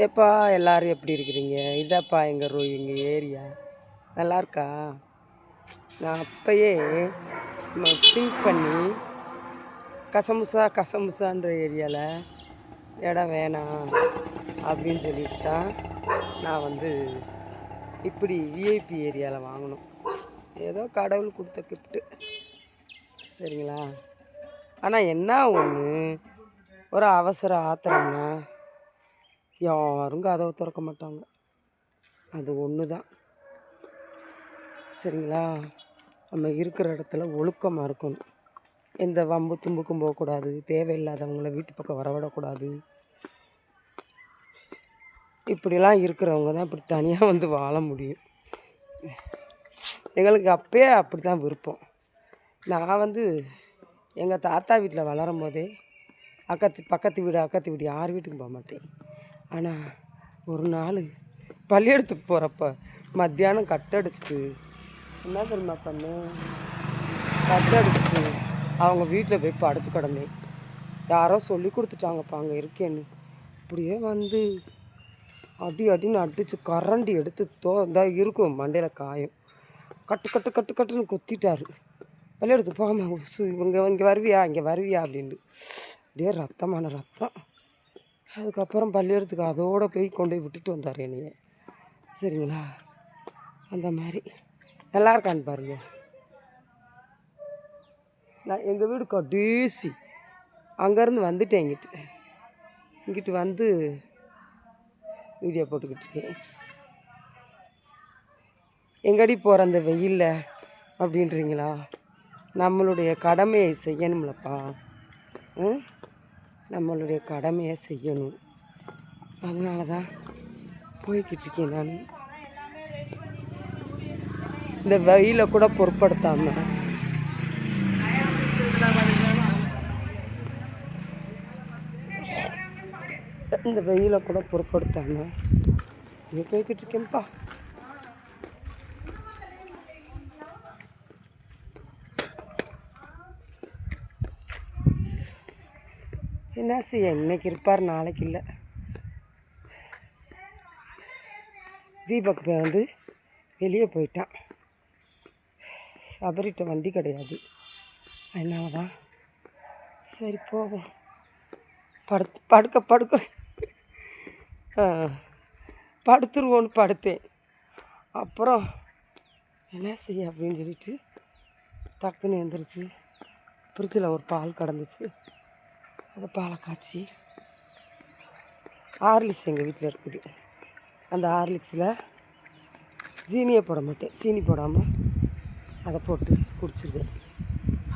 ஏப்பா எல்லோரும் எப்படி இருக்கிறீங்க? இதாப்பா எங்கள் ஏரியா நல்லா இருக்கா? நான் அப்பயே திங்க் பண்ணி கசமுசான்ற ஏரியாவில் இடம் வேணாம் அப்படின்னு சொல்லிட்டு தான் நான் வந்து இப்படி விஐபி ஏரியாவில் வாங்கணும். ஏதோ கடவுள் கொடுத்த கிஃப்ட்டு, சரிங்களா? ஆனால் என்ன ஒன்று, ஒரு அவசர ஆத்திரம்னா யாரும் கதவை திறக்க மாட்டாங்க. அது ஒன்று தான், சரிங்களா? நம்ம இருக்கிற இடத்துல ஒழுக்கமாக இருக்கணும். எந்த வம்பு தும்புக்கும் போகக்கூடாது, தேவையில்லாதவங்கள வீட்டு பக்கம் வரவிடக்கூடாது. இப்படிலாம் இருக்கிறவங்க தான் இப்படி தனியாக வந்து வாழ முடியும். எங்களுக்கு அப்பயே அப்படி தான் விருப்பம். நான் வந்து எங்கள் தாத்தா வீட்டில் வளரும் போதே பக்கத்து வீடு யார் வீட்டுக்கும் போக மாட்டேன். ஆனால் ஒரு நாள் பள்ளியிடத்துக்கு போகிறப்ப மத்தியானம் கட்டடிச்சிட்டு என்ன தெரியுமா பண்ணேன்? கட்டடிச்சிட்டு அவங்க வீட்டில் போய் படுத்து கிடந்தேன். யாரோ சொல்லி கொடுத்துட்டாங்கப்பா அங்கே இருக்கேன்னு. அப்படியே வந்து அடின்னு அடித்து கரண்டி எடுத்து இதாக இருக்கும் மண்டையில் காயம். கட்டுன்னு கொத்திட்டாரு. பள்ளியிடத்துக்கு போகாமல் இங்கே வருவியா அப்படின்ட்டு. அப்படியே ரத்தமான ரத்தம். அதுக்கப்புறம் பள்ளியிடத்துக்கு அதோடு போய் கொண்டு போய் விட்டுட்டு வந்தார் என்னைய, சரிங்களா? அந்த மாதிரி நல்லா இருக்கான்னு பாருங்க. நான் எங்கள் வீடு கடைசி அங்கேருந்து வந்துட்டேன். இங்கிட்டு வந்து வீடியோ போட்டுக்கிட்டு இருக்கேன். எங்கடி போகிற அந்த வெயிலில் அப்படின்றீங்களா? நம்மளுடைய கடமையை செய்யணும்லப்பா. நம்மளுடைய கடமையை செய்யணும். அதனால தான் போய்கிட்டு இருக்கேன் நான். இந்த வெயிலை கூட பொருட்படுத்தாமல் இங்கே போய்கிட்டு இருக்கேன்ப்பா. என்ன செய்ய, இன்னைக்கு இருப்பார் நாளைக்கு இல்லை. தீபக் வந்து வெளியே போயிட்டான். சபரிட்ட வண்டி கிடையாது. அதனால தான் சரி போவோம். படுத்துருவோன்னு படுத்தேன். அப்புறம் என்ன செய்ய அப்படின்னு சொல்லிட்டு டக்குன்னு எழுந்திரிச்சு ஃப்ரிட்ஜில் ஒரு பால் கிடந்துச்சு. அந்த பாலை காய்ச்சி, ஹார்லிக்ஸ் எங்கள் வீட்டில் இருக்குது. அந்த ஹார்லிக்ஸில் சீனியை போட மாட்டேன். சீனி போடாமல் அதை போட்டு குடிச்சிருவேன்.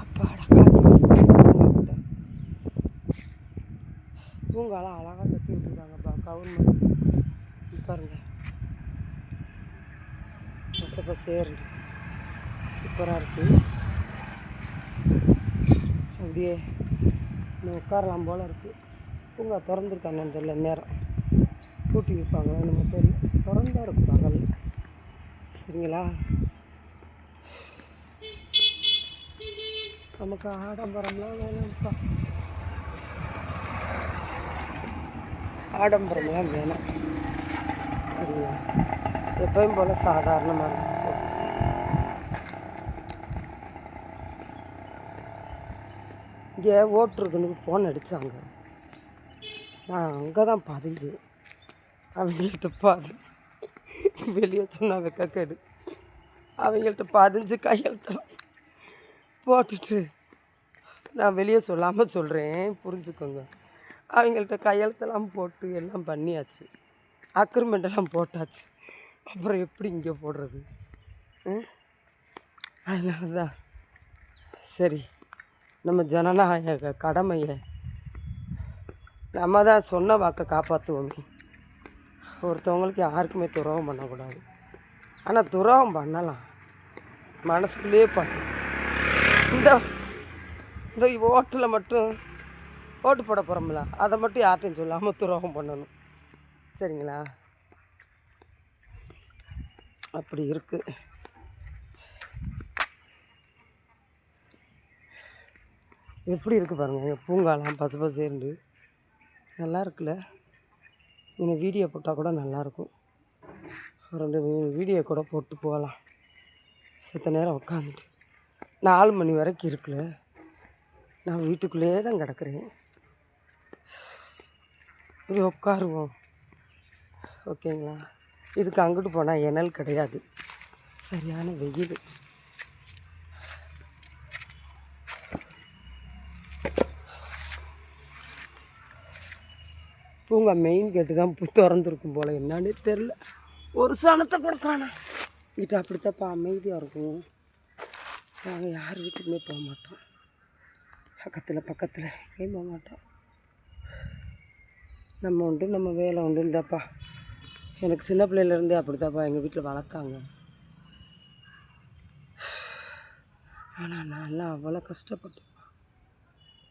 அப்பாடா காற்று. பூங்காலாம் அழகாக கட்டி விட்டுருக்காங்கப்பா கவர்மெண்ட். பாருங்கள், பசேர் சூப்பராக இருக்குது. அப்படியே இன்னும் உட்காரலாம் போல் இருக்குது. பூங்கா திறந்துருக்காங்கன்னு தெரியல, நேரம் பூட்டி வைப்பாங்களா நம்ம தெரியல. திறந்தா இருக்கும் பகல், சரிங்களா? நமக்கு ஆடம்பரம்லாம் வேணாம்ப்பா. ஆடம்பரம்லாம் வேணாம், சரிங்களா? எப்பயும் போல் சாதாரணமாக இருக்கும். இங்கே ஓட்டுருக்குன்னு ஃபோன் அடித்தாங்க. நான் அங்கே தான் பதிஞ்சு அவங்கள்ட்ட வெளியே சொன்னால் வெக்கக்கேடு. அவங்கள்ட்ட பதிஞ்சு கையெழுத்தெல்லாம் போட்டுட்டு நான் வெளியே சொல்லாமல் சொல்கிறேன், புரிஞ்சுக்கோங்க. அவங்கள்ட்ட கையெழுத்தெல்லாம் போட்டு எல்லாம் பண்ணியாச்சு, அக்ரிமெண்டெல்லாம் போட்டாச்சு. அப்புறம் எப்படி இங்கே போடுறது? அதனால தான் சரி, நம்ம ஜனநாயக கடமையை நம்ம தான் சொன்ன வாக்கை காப்பாற்றுவோமே. ஒருத்தவங்களுக்கு யாருக்குமே துரோகம் பண்ணக்கூடாது. ஆனால் துரோகம் பண்ணலாம், மனசுக்குள்ளேயே பண்ணணும். இந்த ஓட்டில் மட்டும் ஓட்டு போட போகிறோம்ல, அதை மட்டும் யார்ட்டையும் சொல்லாமல் துரோகம் பண்ணணும், சரிங்களா? அப்படி இருக்குது. எப்படி இருக்குது பாருங்கள், பூங்காலாம் பசேர்ந்து நல்லா இருக்குல்ல? இன்னும் வீடியோ போட்டால் கூட நல்லாயிருக்கும். 2 வீடியோ கூட போட்டு போகலாம். சித்த நேரம் உட்காந்துட்டு 4 மணி வரைக்கும் இருக்குல்ல, நான் வீட்டுக்குள்ளேயே தான் கிடக்குறேன். இது உட்காருவோம், ஓகேங்களா? இதுக்கு அங்கிட்டு போனால் இணல் கிடையாது, சரியான வெயில். பூங்கா மெயின் கேட்டு தான் திறந்துருக்கும் போல், என்னான்னு தெரில. ஒரு சனத்தை கூட காணோம். வீட்டு அப்படித்தாப்பா அமைதியாக இருக்கும். நாங்கள் யார் வீட்டுக்குமே போக மாட்டோம், பக்கத்தில் எங்கேயும் போக மாட்டோம். நம்ம உண்டு, நம்ம வேலை உண்டுந்தாப்பா. எனக்கு சின்ன பிள்ளையிலேருந்தே அப்படித்தாப்பா எங்கள் வீட்டில் வளர்த்தாங்க. ஆனால் நான்லாம் அவ்வளோ கஷ்டப்பட்டேன்ப்பா.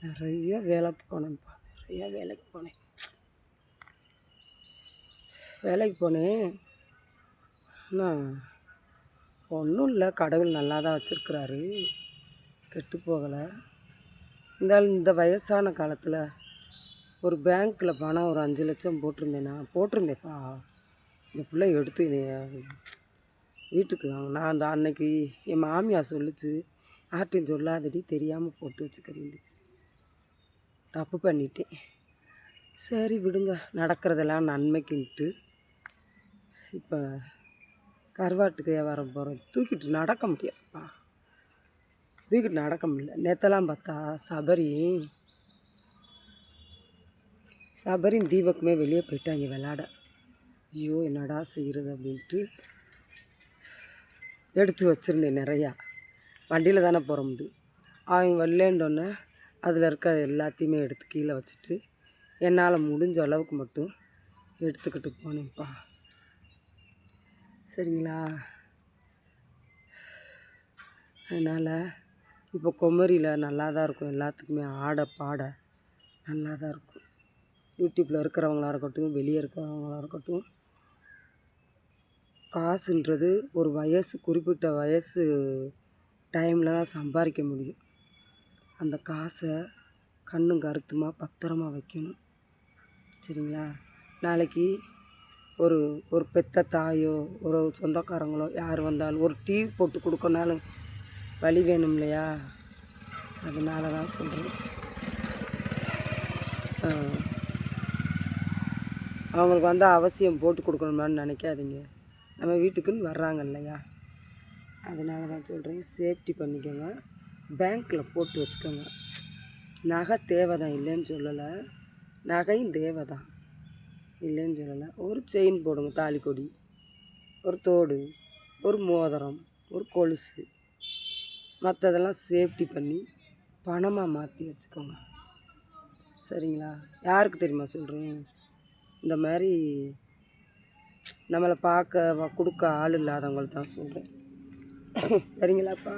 நிறைய வேலைக்கு போனேன்ப்பா, வேலைக்கு போனேன். ஆனால் ஒன்றும் இல்லை, கடவுள் நல்லா தான் வச்சுருக்குறாரு, கெட்டு போகலை. இருந்தாலும் இந்த வயசான காலத்தில் ஒரு பேங்க்கில் பணம் ஒரு 5 லட்சம் போட்டிருந்தேன்ப்பா. இந்த பிள்ளை எடுத்து வீட்டுக்கு வாங்க. நான் அந்த அன்னைக்கு என் மாமியார் சொல்லிச்சு, யார்ட்டையும் சொல்லாதடி, தெரியாமல் போட்டு வச்சுக்கிருந்துச்சு. தப்பு பண்ணிட்டேன். சரி விடுங்க, நடக்கிறதெல்லாம் நன்மைக்குன்ட்டு இப்போ கருவாட்டுக்கு வியாபாரம் போகிறோம். தூக்கிட்டு நடக்க முடியாதுப்பா, நடக்க முடியல. நேற்றெல்லாம் பார்த்தா சபரியும் தீபக்குமே வெளியே போயிட்டாங்க விளாட. ஐயோ என்னடா செய்கிறது அப்படின்ட்டு எடுத்து வச்சுருந்தேன் நிறையா. வண்டியில் தானே போகிற முடியும். அவங்க வரலேண்டோன்னே அதில் இருக்க எல்லாத்தையுமே எடுத்து கீழே வச்சுட்டு என்னால் முடிஞ்ச அளவுக்கு மட்டும் எடுத்துக்கிட்டு போனேன்ப்பா. சரிங்களா? அதனால் இப்போ குமரியில் நல்லா தான் இருக்கும், எல்லாத்துக்குமே ஆட பாட நல்லா தான் இருக்கும். யூடியூப்பில் இருக்கிறவங்களா இருக்கட்டும், வெளியே இருக்கிறவங்களா இருக்கட்டும், காசுன்றது ஒரு குறிப்பிட்ட வயசு டைமில் தான் சம்பாதிக்க முடியும். அந்த காசை கண்ணும் கருத்துமாக பத்திரமா வைக்கணும். சரிங்களா? நாளைக்கு ஒரு பெத்த தாயோ ஒரு சொந்தக்காரங்களோ யார் வந்தாலும் ஒரு டீ போட்டு கொடுக்கனாலும் வழி வேணும் இல்லையா? அதனால தான் சொல்கிறேன். அவங்களுக்கு வந்து அவசியம் போட்டு கொடுக்கணுமான்னு நினைக்காதீங்க. நம்ம வீட்டுக்குன்னு வர்றாங்க இல்லையா? அதனால தான் சொல்கிறேன், சேஃப்டி பண்ணிக்கோங்க. பேங்க்கில் போட்டு வச்சுக்கோங்க. நகை தேவை தான், இல்லைன்னு சொல்லலை. நகையும் தேவை தான், இல்லைன்னு சொல்லலை. ஒரு செயின் போடுங்க, தாலிக்கொடி, ஒரு தோடு, ஒரு மோதிரம், ஒரு கொலுசு, மற்றதெல்லாம் சேஃப்டி பண்ணி பணமாக மாற்றி வச்சுக்கோங்க. சரிங்களா? யாருக்கு தெரியுமா சொல்கிறேன்? இந்த மாதிரி நம்மளை பார்க்க கொடுக்க ஆள் இல்லாதவங்களுக்கு தான் சொல்கிறேன். சரிங்களாப்பா?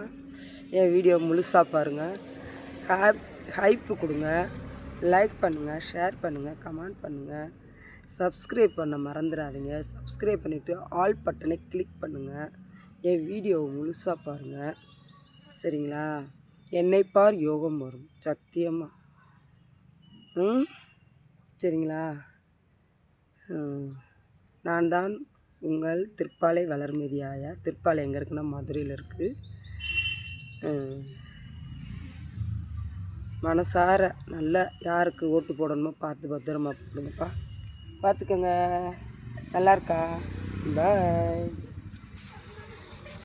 என் வீடியோ முழுசாக பாருங்கள், ஹைப்பு கொடுங்க, லைக் பண்ணுங்கள், ஷேர் பண்ணுங்கள், கமெண்ட் பண்ணுங்கள், சப்ஸ்கிரைப் பண்ண மறந்துடாதீங்க. சப்ஸ்கிரைப் பண்ணிவிட்டு ஆல் பட்டனை கிளிக் பண்ணுங்கள். என் வீடியோவை முழுசாக பாருங்கள். சரிங்களா? என்னை பார் யோகம் வரும், சத்தியமாக. சரிங்களா? நான் தான் உங்கள் திருப்பாலை வளர்மதி ஆயா. திருப்பாலை எங்கே இருக்குன்னா மதுரையில் இருக்குது. மனசார நல்லா யாருக்கு ஓட்டு போடணுமோ பார்த்து பத்திரமா போடுங்கப்பா. பார்த்துக்கோங்க. நல்லா இருக்கா? பாய்.